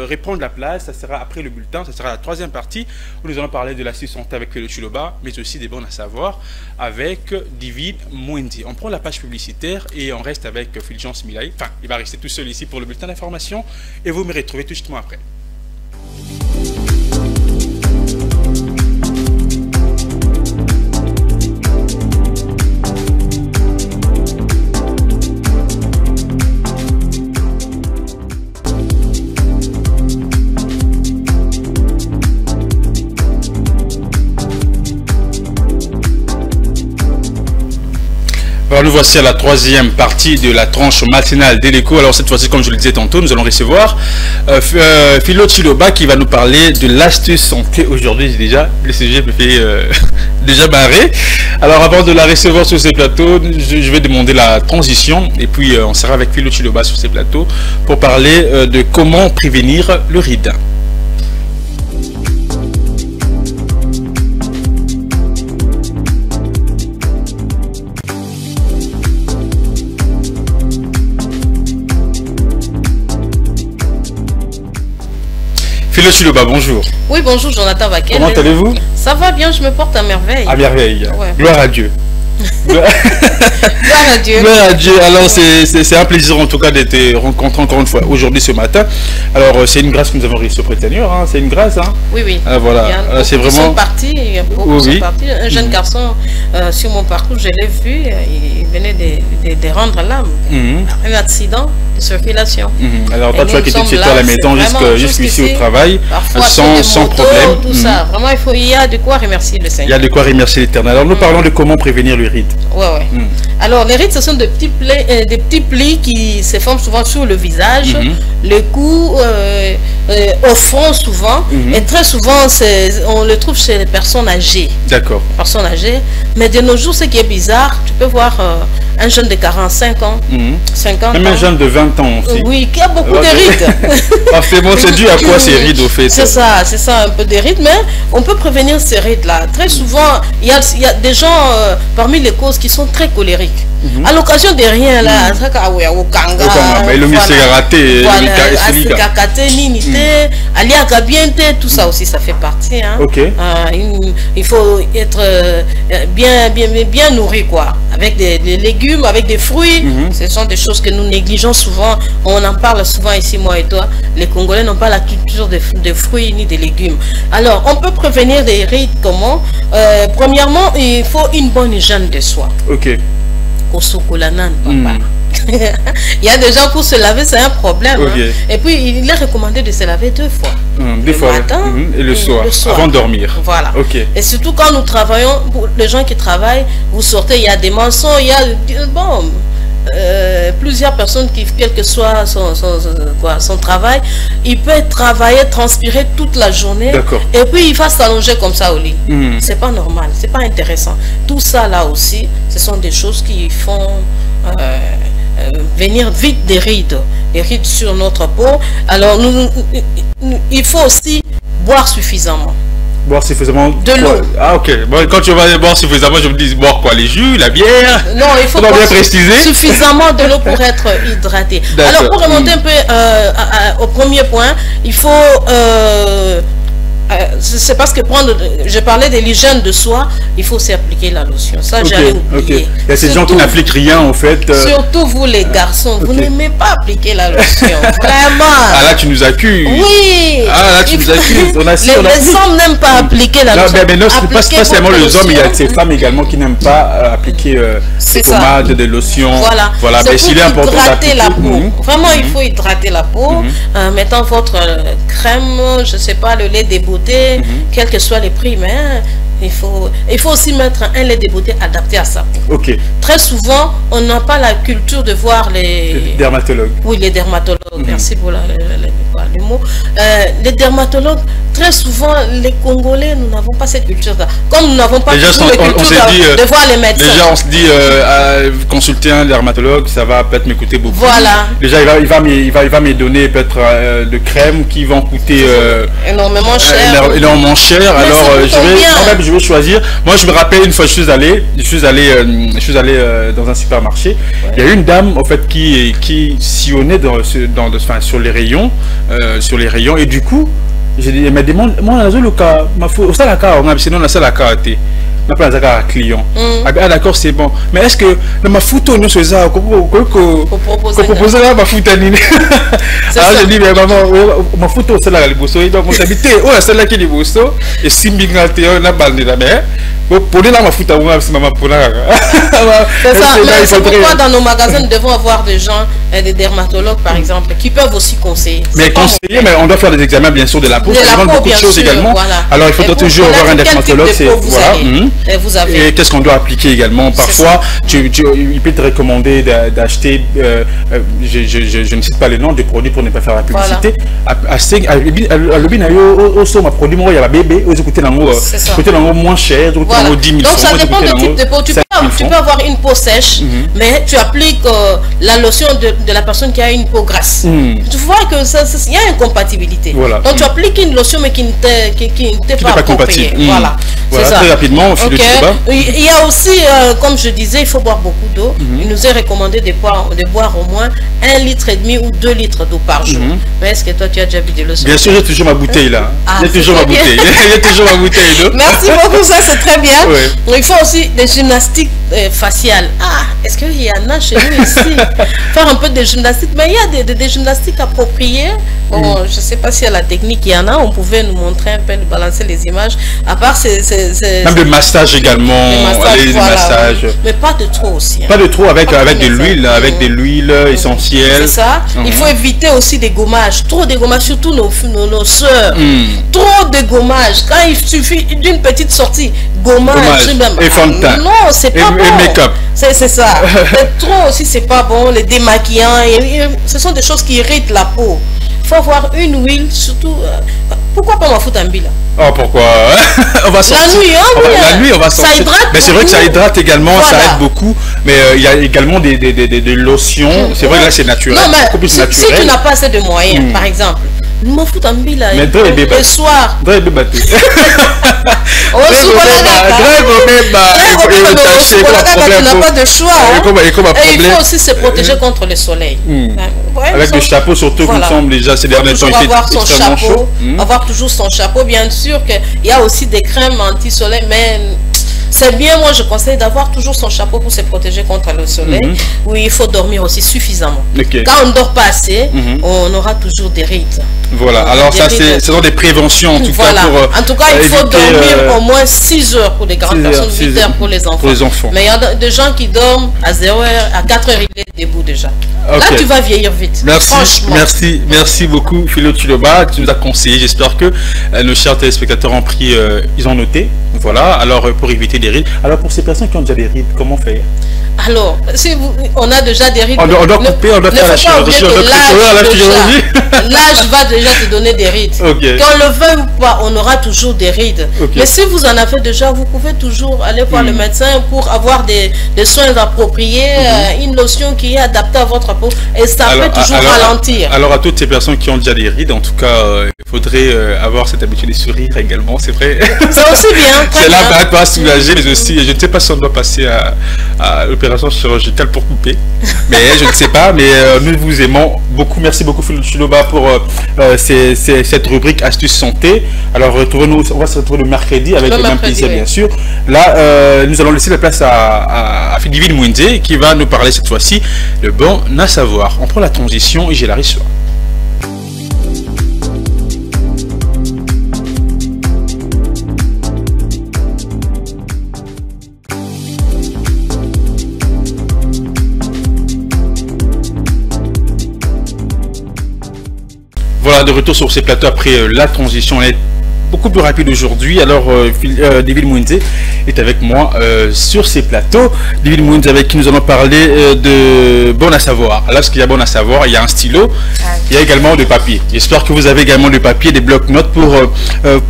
reprendre la place. Ça sera après le bulletin. Ça sera la troisième partie où nous allons parler de la santé avec le Chiloba, mais aussi des bons à savoir avec David Mwendi. On prend la page publicitaire et on reste avec Fulgence Milaï. Enfin, il va rester tout seul ici pour le bulletin d'information et vous me retrouvez tout justement après. Alors nous voici à la troisième partie de la tranche matinale de l'écho. Alors cette fois-ci, comme je le disais tantôt, nous allons recevoir Philo Chiloba qui va nous parler de l'astuce santé. Aujourd'hui, déjà, le sujet me fait déjà barrer. Alors avant de la recevoir sur ces plateaux, je vais demander la transition et puis on sera avec Philo Chiloba sur ces plateaux pour parler de comment prévenir le ride. Philo Chiloba, bonjour. Oui, bonjour Jonathan Vaquel. Comment allez-vous? Ça va bien, je me porte à merveille. À merveille. Ouais. Gloire à Dieu. Gloire à Dieu. Gloire à Dieu. Alors c'est un plaisir en tout cas de te rencontrer encore une fois aujourd'hui ce matin. Alors c'est une grâce que nous avons réussi auprès de Seigneur, hein. C'est une grâce, hein. Oui, oui. Voilà. C'est vraiment. Sont partis, un jeune garçon sur mon parcours, je l'ai vu, il venait de rendre l'âme. Un accident de circulation. Alors toi, tu as quitté chez toi à la maison jusqu'ici au travail, sans problème. Tout ça. Vraiment, il y a de quoi remercier le Seigneur. Il y a de quoi remercier l'Éternel. Alors nous parlons de comment prévenir le ride. Ouais. Alors les rides, ce sont des petits plis qui se forment souvent sur le visage, le cou, au front souvent, et très souvent on le trouve chez les personnes âgées. D'accord. Personnes âgées. Mais de nos jours, ce qui est bizarre, tu peux voir un jeune de 45 ans, 50 même ans. un jeune de 20 ans aussi. Oui, qui a beaucoup de rides. C'est dû à quoi ces rides au fait? C'est ça, un peu des rides, mais on peut prévenir ces rides-là. Très souvent, il y a des gens parmi les causes qui sont très colériques. À l'occasion de rien, là, tout ça aussi, ça fait partie. Hein. Il faut être bien nourri, quoi. Avec des légumes, avec des fruits. Ce sont des choses que nous négligeons souvent. On en parle souvent ici, moi et toi. Les Congolais n'ont pas la culture de fruits ni de légumes. Alors, on peut prévenir des rides comment? Premièrement, il faut une bonne hygiène de soi. Il y a des gens pour se laver, c'est un problème. Hein. Et puis, il est recommandé de se laver 2 fois. Le matin et le soir, avant de dormir. Voilà. Et surtout quand nous travaillons, pour les gens qui travaillent, vous sortez, il y a des mensonges, il y a... Bon, plusieurs personnes qui, quel que soit son travail, il peut travailler, transpirer toute la journée et puis il va s'allonger comme ça au lit. C'est pas normal, c'est pas intéressant. Tout ça là aussi, ce sont des choses qui font venir vite des rides sur notre peau. Alors il faut aussi boire suffisamment. Boire suffisamment de l'eau. Ah ok. Bon, quand tu vas boire suffisamment, je me dis boire quoi? Les jus, la bière? Non, il faut boire bien préciser. Suffisamment de l'eau pour être hydraté. Alors pour remonter un peu au premier point, il faut c'est parce que je parlais de l'hygiène de soi, il faut aussi appliquer la lotion. Ça, j'avais oublié. Il y a ces gens qui n'appliquent rien en fait. Surtout vous les garçons, vous n'aimez pas appliquer la lotion. Vraiment. Ah là, tu nous accuses. Oui. Ah là, tu nous accuses. Les hommes n'aiment pas appliquer la lotion. Mais non, c'est pas seulement les hommes, il y a ces femmes également qui n'aiment pas appliquer des pommades, des lotions. Voilà. Mais s'il est important d'hydrater la peau. Vraiment, il faut hydrater la peau. Mettant votre crème, je sais pas, le lait des beautés, quels que soient les prix, mais il faut aussi mettre un lait de beauté adapté à ça. Très souvent, on n'a pas la culture de voir les dermatologues. Oui, les dermatologues. Merci pour le mot. Les dermatologues, très souvent, les Congolais, nous n'avons pas cette culture-là. Comme nous n'avons pas la culture de voir les médecins. Déjà, on se dit, consulter un dermatologue, ça va peut-être me coûter beaucoup. Voilà. Déjà, il va me donner peut-être de crème qui vont coûter énormément cher. Alors, je vais choisir. Moi, je me rappelle une fois, je suis allé dans un supermarché. Il y a une dame en fait qui sillonnait sur les rayons, et du coup, elle m'a demandé, moi, le cas, sinon la salle à client. Ah d'accord, c'est bon. Mais est-ce que ma photo nous faisait proposer là ma photo alors je dis mais maman ma photo c'est là les bossos donc on s'habite celle là qui est bosso et simbinga théo na bande la mer pour là ma photo maman pour là. C'est pourquoi dans nos magasins nous devons avoir des gens, des dermatologues par exemple, qui peuvent aussi conseiller. Mais conseiller, mais on doit faire des examens bien sûr de la peau, beaucoup de choses également. Alors il faudra toujours avoir un dermatologue. Et qu'est-ce qu'on doit appliquer également? Parfois, il peut te recommander d'acheter, je ne cite pas les noms des produits pour ne pas faire la publicité. Il y a bébé, moins cher, donc ça dépend du type de peau. Tu peux avoir une peau sèche, mais tu appliques la lotion de la personne qui a une peau grasse. Tu vois que il y a une compatibilité. Donc tu appliques une lotion mais qui ne t'est pas appropriée. Voilà. Très rapidement, on file il y a aussi, comme je disais, il faut boire beaucoup d'eau. Il nous est recommandé de boire au moins 1,5 litre ou 2 litres d'eau par jour. Mais est-ce que toi tu as déjà bu de l'eau? Bien sûr, j'ai toujours ma bouteille là. J'ai toujours ma bouteille d'eau. Merci beaucoup, ça c'est très bien. Il faut aussi des gymnastiques faciales. Est-ce qu'il y en a chez nous ici? Faire un peu de gymnastique, mais il y a des gymnastiques appropriées. Bon, je ne sais pas si à la technique il y en a, on pouvait nous montrer un peu, nous balancer les images. À part même le massage également, les massages. Mais pas de trop aussi. Pas de trop avec de l'huile, avec de l'huile essentielle. C'est ça. Il faut éviter aussi des gommages, trop de gommages, surtout nos soeurs. Trop de gommages. Quand il suffit d'une petite sortie, gommage. Et fond de teint. Non, c'est pas bon. Et make-up. C'est ça. Trop aussi, c'est pas bon. Les démaquillants, ce sont des choses qui irritent la peau. Il faut avoir une huile, surtout. Pourquoi pas ma foutre en bille? Oh, pourquoi? On va sortir. La nuit, on va sortir. Ça hydrate. Mais c'est vrai que ça hydrate également, ça aide beaucoup. Mais il y a également des lotions. C'est vrai que là, c'est naturel. Non, mais si tu n'as pas assez de moyens, par exemple, je me fous en bille le soir. Tu n'as pas de choix. Et il faut aussi se protéger contre le soleil. Avec le chapeau, surtout, il me semble déjà, ces derniers temps, il fait extrêmement chaud. Avoir toujours son chapeau, bien sûr qu'il y a aussi des crèmes anti-soleil, mais c'est bien, moi je conseille d'avoir toujours son chapeau pour se protéger contre le soleil. Oui, il faut dormir aussi suffisamment. Quand on ne dort pas assez, on aura toujours des rides. Voilà, alors ça c'est dans des préventions en tout cas. En tout cas, il faut dormir au moins 6 heures pour les grandes personnes, 8 heures pour les enfants. Mais il y a des gens qui dorment à 0 heure, à 4 heures, il est debout déjà. Okay. Là, tu vas vieillir vite. Merci beaucoup, Philo Chiloba. Tu nous as conseillé. J'espère que nos chers téléspectateurs ont pris, ils ont noté. Voilà. Alors, pour éviter des rides. Alors, pour ces personnes qui ont déjà des rides, comment faire? Alors, si on a déjà des rides. On doit couper, on doit faire la chirurgie. L'âge va déjà te donner des rides. Okay. Qu'on le veuille ou pas, on aura toujours des rides. Okay. Mais si vous en avez déjà, vous pouvez toujours aller voir le médecin pour avoir des soins appropriés, une lotion qui est adaptée à votre peau. Et ça peut toujours ralentir. Alors, à toutes ces personnes qui ont déjà des rides, en tout cas, il faudrait avoir cette habitude de sourire également, c'est vrai. C'est aussi bien. C'est là, pas soulager, mais aussi, je ne sais pas si on doit passer à l'opération chirurgicale pour couper. Mais je ne sais pas, mais nous vous aimons beaucoup. Merci beaucoup, Philo Chiloba, pour cette rubrique Astuces Santé. Alors, on va se retrouver le mercredi avec le même plaisir, bien sûr. Là, nous allons laisser la place à Divine Mwende qui va nous parler cette fois-ci le bon à savoir. On prend la transition et j'ai la reçois. Voilà, de retour sur ces plateaux après la transition. On est beaucoup plus rapide aujourd'hui. Alors, David Mwende est avec moi sur ces plateaux. David Mwende, avec qui nous allons parler de bon à savoir. Là, ce qu'il y a bon à savoir, il y a un stylo, il y a également du papier. J'espère que vous avez également du papier, des blocs-notes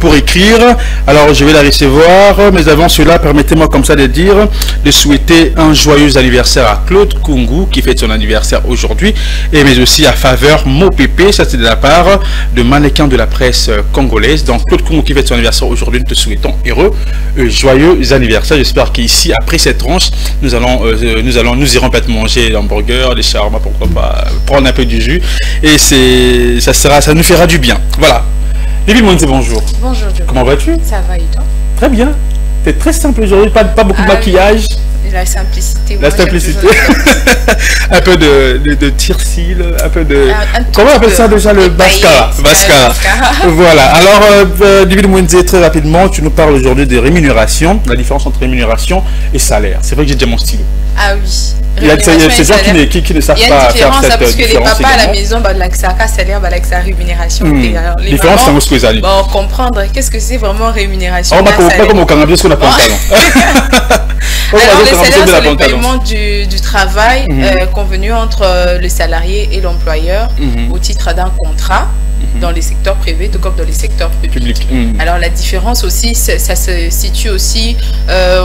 pour écrire. Alors, je vais la recevoir, mais avant cela, permettez-moi comme ça de souhaiter un joyeux anniversaire à Claude Kungu, qui fête son anniversaire aujourd'hui, et mais aussi à Faveur Mopépé, ça c'est de la part de mannequins de la presse congolaise. Donc, Claude Kungu qui fête son anniversaire aujourd'hui, nous te souhaitons joyeux anniversaire. J'espère qu'ici, après cette tranche, nous irons peut-être manger des hamburgers, des shawarma, pourquoi pas, prendre un peu du jus, et ça nous fera du bien. Voilà. David Mwende, bonjour. Bonjour. Comment vas-tu? Ça va et toi? Très bien. C'est très simple aujourd'hui, pas beaucoup de maquillage. La simplicité. La simplicité. Un peu de tire-cils, un peu de... Comment on appelle ça déjà, le mascara? Voilà. Alors, David Mwende, très rapidement, tu nous parles aujourd'hui de rémunération, la différence entre rémunération et salaire. C'est vrai que j'ai déjà mon stylo. Ah oui. Il y a ces gens qui ne savent pas faire cette différence. Parce que les papas à la maison, l'accès salaire, l'accès rémunération. Les différence, c'est ce que vous allez. Bon, comprendre qu'est-ce que c'est vraiment rémunération. Pas comme au Canada, ce qu'on a pas Alors, le salaire, c'est le paiement du travail convenu entre le salarié et l'employeur au titre d'un contrat dans les secteurs privés, tout comme dans les secteurs publics. Alors, la différence aussi, ça se situe aussi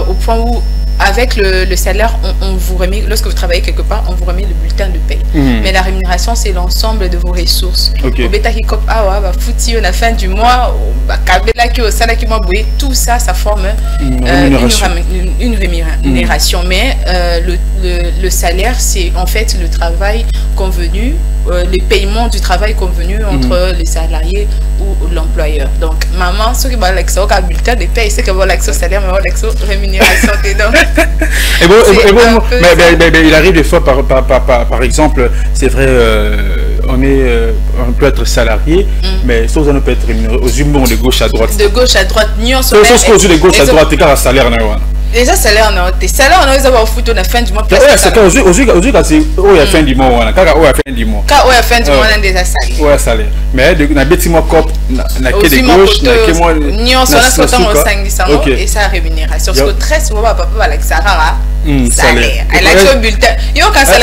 au point où avec le salaire, on vous remet, lorsque vous travaillez quelque part, on vous remet le bulletin de paie. Mais la rémunération, c'est l'ensemble de vos ressources. À la fin du mois, tout ça, ça forme une rémunération. Mais le salaire, c'est en fait le travail convenu, le paiement du travail convenu entre les salariés ou l'employeur. Donc, maman, ceux qui ont l'accès au bulletin de paie, c'est que vous l'accès au salaire, mais vous l'accès aux rémunérations dedans. Mais il arrive des fois, par exemple, c'est vrai, on peut être salarié, mais ça, on peut être rémunéré aux humains de gauche à droite. De gauche à droite, sauf qu'aux yeux de gauche à droite, c'est car un salaire. Déjà, salaire, tes salaires, on a avoir foutu la fin du mois. C'est quand aux yeux, c'est où il y a fin du mois. Quand il y a fin du mois. Quand il y a fin du mois, on a déjà salaire. Ouais, salaire. Mais on a des mots cop, on a que des gauches, on a que moi. Et ça, rémunération. Parce que très souvent, papa va avec ça, salaire. Elle a le bulletin. Est-ce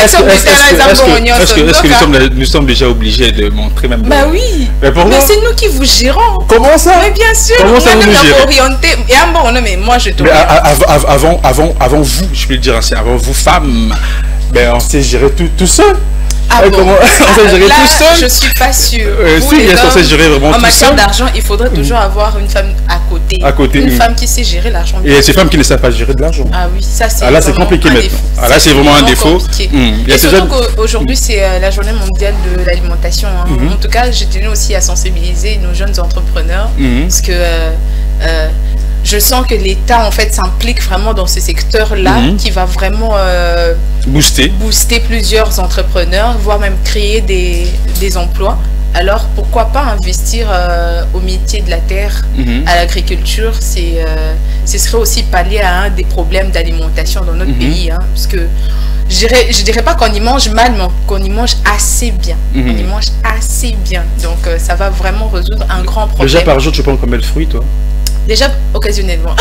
que nous sommes déjà obligés de montrer même. Bah oui. Mais c'est nous qui vous gérons. Comment ça? Mais bien sûr. Comment ça vous gérez? Orienté. Et un bon, non, mais moi je te. Avant vous, je peux le dire ainsi, avant vous femmes, ben on s'est géré tout seul. Ah bon? On s'est géré tout seul. Je suis pas sûre. Si, il y a censé gérer vraiment tout seul. En matière d'argent, il faudrait toujours avoir une femme à côté. Une femme qui sait gérer l'argent. Et ces femmes qui ne savent pas gérer de l'argent. Ah oui, ça c'est. Ah là c'est compliqué maintenant. Ah là c'est vraiment un défaut. Et surtout qu'aujourd'hui c'est la journée mondiale de l'alimentation. En tout cas, j'ai tenu aussi à sensibiliser nos jeunes entrepreneurs parce que je sens que l'État en fait s'implique vraiment dans ce secteur-là qui va vraiment booster plusieurs entrepreneurs, voire même créer des emplois. Alors pourquoi pas investir au métier de la terre, à l'agriculture, ce serait aussi pallier à un des problèmes d'alimentation dans notre pays, parce que je dirais pas qu'on y mange mal, mais qu'on y mange assez bien. On y mange assez bien. Donc ça va vraiment résoudre un grand problème. Déjà par jour, tu prends combien de fruits, toi? Déjà occasionnellement.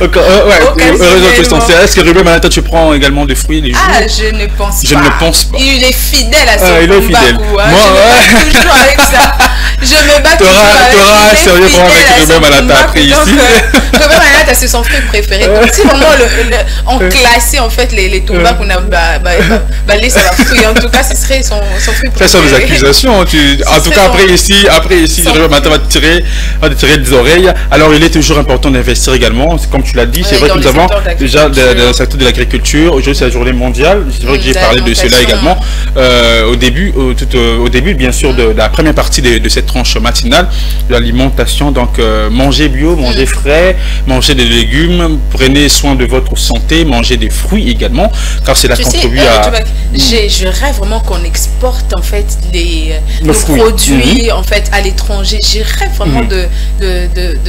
Est-ce que Ruben Manata, tu prends également des fruits les jours? Ah, je ne pense pas. Je ne pense pas. Il est fidèle à son il est fidèle. Moi, je me bats toujours avec ça. Je me bats toujours avec ça. Tu auras sérieux pour avec Ruben Manata après ici. Ruben Manata, c'est son fruit préféré. Donc, si vraiment on classait en fait les tombas qu'on a balayé sur la fruit, en tout cas, ce serait son fruit préféré. Ce sont des accusations. En tout cas, après ici, Ruben Manata va te tirer des oreilles. Alors, il est toujours important d'investir également. Comme tu l'as dit, c'est vrai que nous avons déjà dans le secteur de l'agriculture. Aujourd'hui, c'est la journée mondiale. C'est vrai que j'ai parlé de cela également au début, bien sûr, de la première partie de cette tranche matinale, de l'alimentation. Donc, manger bio, manger frais, manger des légumes, prenez soin de votre santé, manger des fruits également, car cela contribue à... Je rêve vraiment qu'on exporte en fait nos produits en fait à l'étranger. Je rêve vraiment de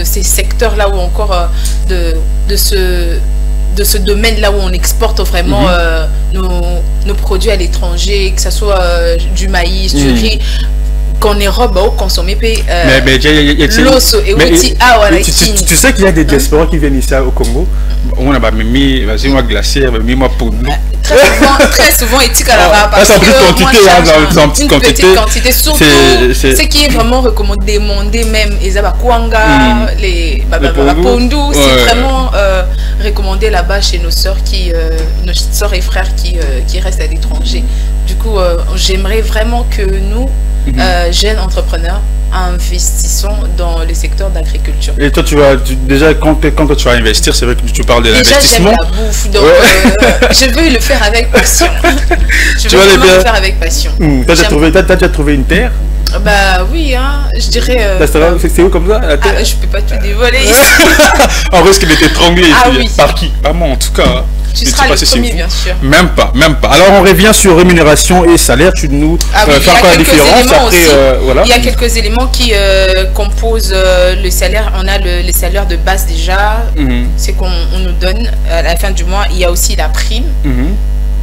ces secteurs-là, ou encore de ce domaine-là où on exporte vraiment nos produits à l'étranger, que ce soit du maïs, du riz, qu'en Europe, on consomme l'os et aussi tu sais qu'il y a des diasporas qui viennent ici au Congo. On a mis moi glacière, moi pour nous. Très souvent éthique à la parce que en petite quantité, surtout ce qui est vraiment recommandé, demandé même les abakwanga, les pondu, c'est vraiment recommandé là-bas chez nos sœurs et frères qui restent à l'étranger. Du coup, j'aimerais vraiment que nous, jeunes entrepreneurs, investissons dans le secteur d'agriculture. Et toi, déjà, quand tu vas investir, c'est vrai que tu parles de l'investissement. Déjà, j'aime la bouffe, donc je veux le faire avec passion. Je veux vraiment le faire avec passion. T'as déjà trouvé une terre? Bah oui, hein, je dirais... c'est où comme ça, la terre? Je peux pas tout dévoiler ici. En risque d'être étranglé ici. Par qui? Pas moi, en tout cas. Tu seras le premier, bien sûr. Même pas. Alors, on revient sur rémunération et salaire. Tu nous fais encore la différence. Après, il y a quelques éléments qui composent le salaire. On a le salaire de base déjà. C'est qu'on nous donne à la fin du mois. Il y a aussi la prime.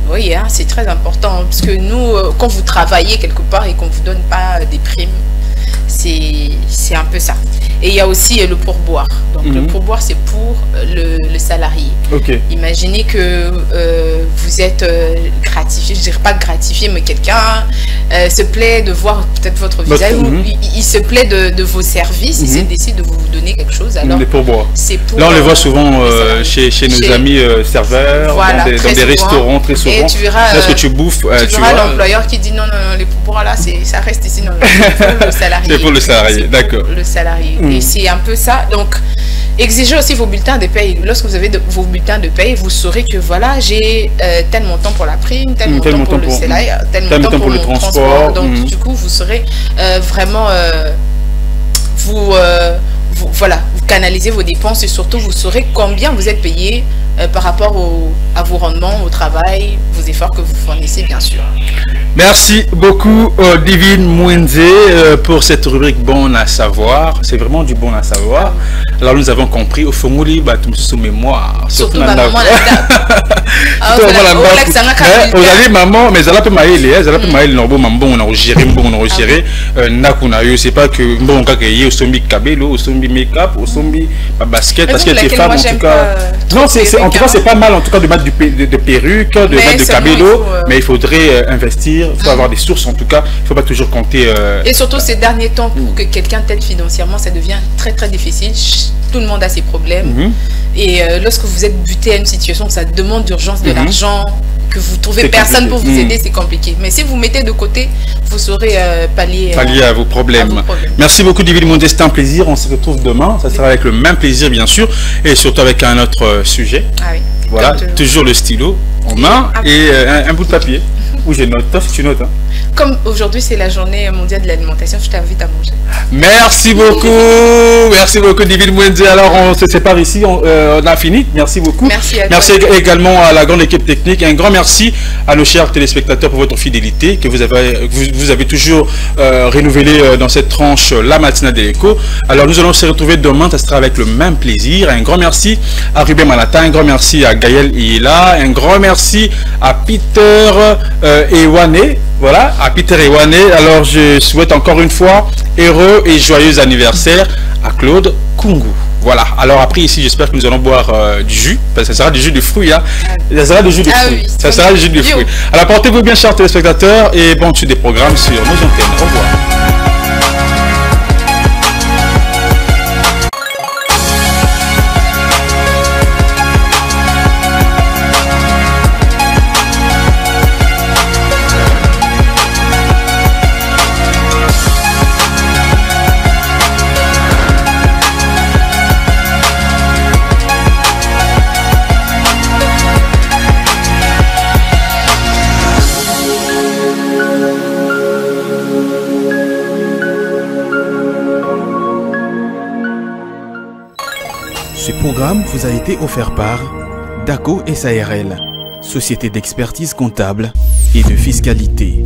Oui, hein, c'est très important. Parce que nous, quand vous travaillez quelque part et qu'on ne vous donne pas des primes, c'est un peu ça. Et il y a aussi le pourboire. Donc le pourboire, c'est pour le salarié. Imaginez que vous êtes gratifié, je dirais pas gratifié, mais quelqu'un se plaît de voir peut-être votre visage, il se plaît de vos services, il décide de vous donner quelque chose. Alors, les pourboires. Là, on les voit souvent chez nos amis serveurs, dans des restaurants très souvent. Et tu verras, lorsque tu bouffes, tu verras l'employeur qui dit non, les pourboires là, ça reste ici, non, pour le salarié. C'est pour le salarié, d'accord. Le salarié. Et c'est un peu ça. Donc, exigez aussi vos bulletins de paye. Lorsque vous avez vos bulletins de paye, vous saurez que voilà, j'ai tel montant pour la prime, tel montant pour le salaire, tel montant pour le transport. Donc, du coup, vous saurez vraiment vous canalisez vos dépenses et surtout vous saurez combien vous êtes payé par rapport à vos rendements, au travail, vos efforts que vous fournissez, bien sûr. Merci beaucoup Divine Mwenze pour cette rubrique bon à savoir. C'est vraiment du bon à savoir. Alors nous avons compris au fond sous mémoire. Surtout ma maman maman, mais elle a peu maïl, elle a peu maïl norbo mambo on a géré nakuna yo c'est pas que bon quand il y a au sombi kabelo, au sombi make-up, au sombi basket parce que les femmes en tout cas non c'est en tout cas c'est pas mal en tout cas de mettre de perruques, de mettre de cabello, mais il faudrait investir. Il faut avoir des sources en tout cas, il ne faut pas toujours compter. Et surtout ces derniers temps, pour que quelqu'un t'aide financièrement, ça devient très très difficile. Tout le monde a ses problèmes. Et lorsque vous êtes buté à une situation, ça demande d'urgence de l'argent, que vous trouvez personne pour vous aider, c'est compliqué. Mais si vous mettez de côté, vous saurez pallier à vos problèmes. Merci beaucoup Divine Mwenze, c'était un plaisir. On se retrouve demain. Ça sera avec le même plaisir bien sûr. Et surtout avec un autre sujet. Voilà, toujours le stylo en main et un bout de papier. Où je note, toi si tu notes. Comme aujourd'hui c'est la journée mondiale de l'alimentation, je t'invite à manger. Merci beaucoup Divine Mwenze. Alors on se sépare ici, on a fini. Merci beaucoup. Merci également à la grande équipe technique. Un grand merci. merci à nos chers téléspectateurs pour votre fidélité que vous avez toujours renouvelé dans cette tranche la matinale de l'écho. Alors nous allons se retrouver demain, ça sera avec le même plaisir. Un grand merci à Ruben Malata, un grand merci à Gaël Ila, un grand merci à Peter Ewane. Voilà, à Peter Ewane. Alors je souhaite encore une fois heureux et joyeux anniversaire à Claude Kungu. Voilà, alors après ici, j'espère que nous allons boire du jus, parce que ça sera du jus de fruits, hein. Ça sera du jus de fruits. Oui, ça sera du jus de fruits. Alors portez-vous bien, chers téléspectateurs, et bon suite des programmes sur nos antennes. Au revoir. Ce programme vous a été offert par DACO SARL, Société d'expertise comptable et de fiscalité.